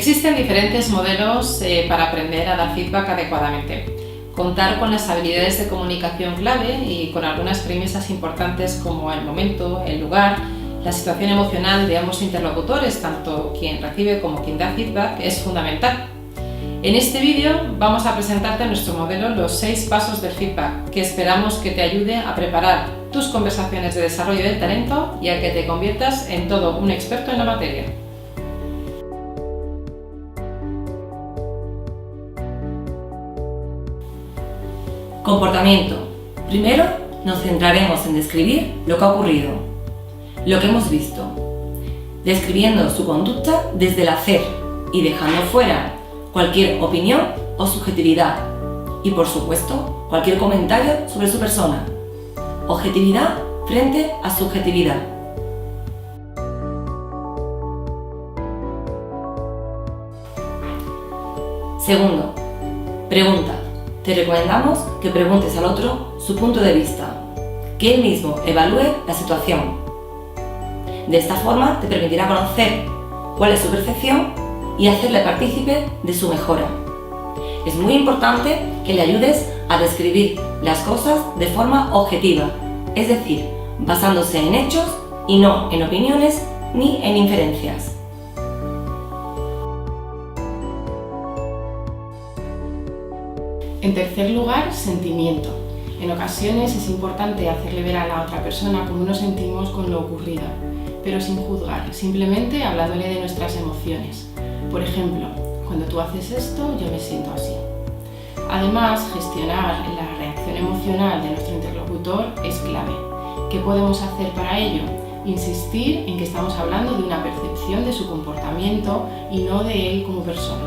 Existen diferentes modelos para aprender a dar feedback adecuadamente. Contar con las habilidades de comunicación clave y con algunas premisas importantes como el momento, el lugar, la situación emocional de ambos interlocutores, tanto quien recibe como quien da feedback, es fundamental. En este vídeo vamos a presentarte nuestro modelo Los 6 pasos del feedback, que esperamos que te ayude a preparar tus conversaciones de desarrollo del talento y a que te conviertas en todo un experto en la materia. Comportamiento. Primero nos centraremos en describir lo que ha ocurrido, lo que hemos visto, describiendo su conducta desde el hacer y dejando fuera cualquier opinión o subjetividad y, por supuesto, cualquier comentario sobre su persona. Objetividad frente a subjetividad. Segundo, pregunta. Te recomendamos que preguntes al otro su punto de vista, que él mismo evalúe la situación. De esta forma te permitirá conocer cuál es su percepción y hacerle partícipe de su mejora. Es muy importante que le ayudes a describir las cosas de forma objetiva, es decir, basándose en hechos y no en opiniones ni en inferencias. En tercer lugar, sentimiento. En ocasiones es importante hacerle ver a la otra persona cómo nos sentimos con lo ocurrido, pero sin juzgar, simplemente hablándole de nuestras emociones. Por ejemplo, cuando tú haces esto, yo me siento así. Además, gestionar la reacción emocional de nuestro interlocutor es clave. ¿Qué podemos hacer para ello? Insistir en que estamos hablando de una percepción de su comportamiento y no de él como persona.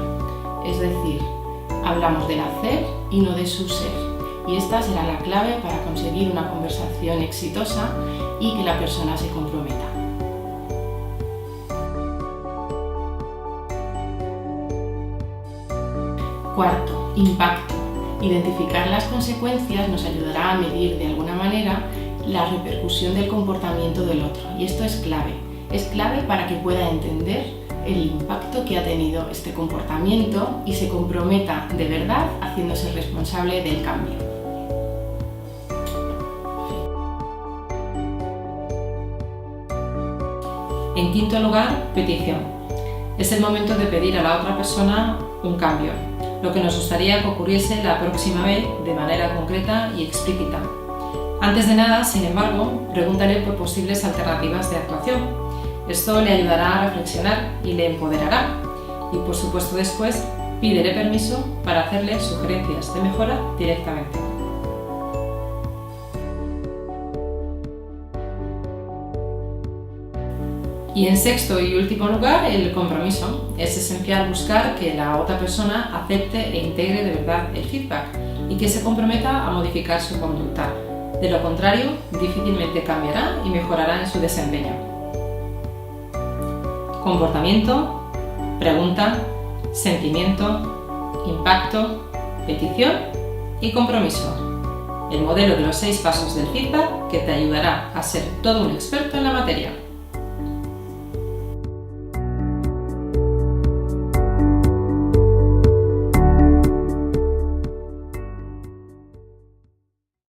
Es decir, hablamos del hacer y no de su ser. Y esta será la clave para conseguir una conversación exitosa y que la persona se comprometa. Cuarto, impacto. Identificar las consecuencias nos ayudará a medir de alguna manera la repercusión del comportamiento del otro. Y esto es clave. Es clave para que pueda entender el impacto que ha tenido este comportamiento y se comprometa de verdad haciéndose responsable del cambio. En quinto lugar, petición. Es el momento de pedir a la otra persona un cambio, lo que nos gustaría que ocurriese la próxima vez de manera concreta y explícita. Antes de nada, sin embargo, pregúntale por posibles alternativas de actuación. Esto le ayudará a reflexionar y le empoderará. Y por supuesto después, pídele permiso para hacerle sugerencias de mejora directamente. Y en sexto y último lugar, el compromiso. Es esencial buscar que la otra persona acepte e integre de verdad el feedback y que se comprometa a modificar su conducta. De lo contrario, difícilmente cambiará y mejorará en su desempeño. Comportamiento, pregunta, sentimiento, impacto, petición y compromiso. El modelo de los 6 pasos del feedback que te ayudará a ser todo un experto en la materia.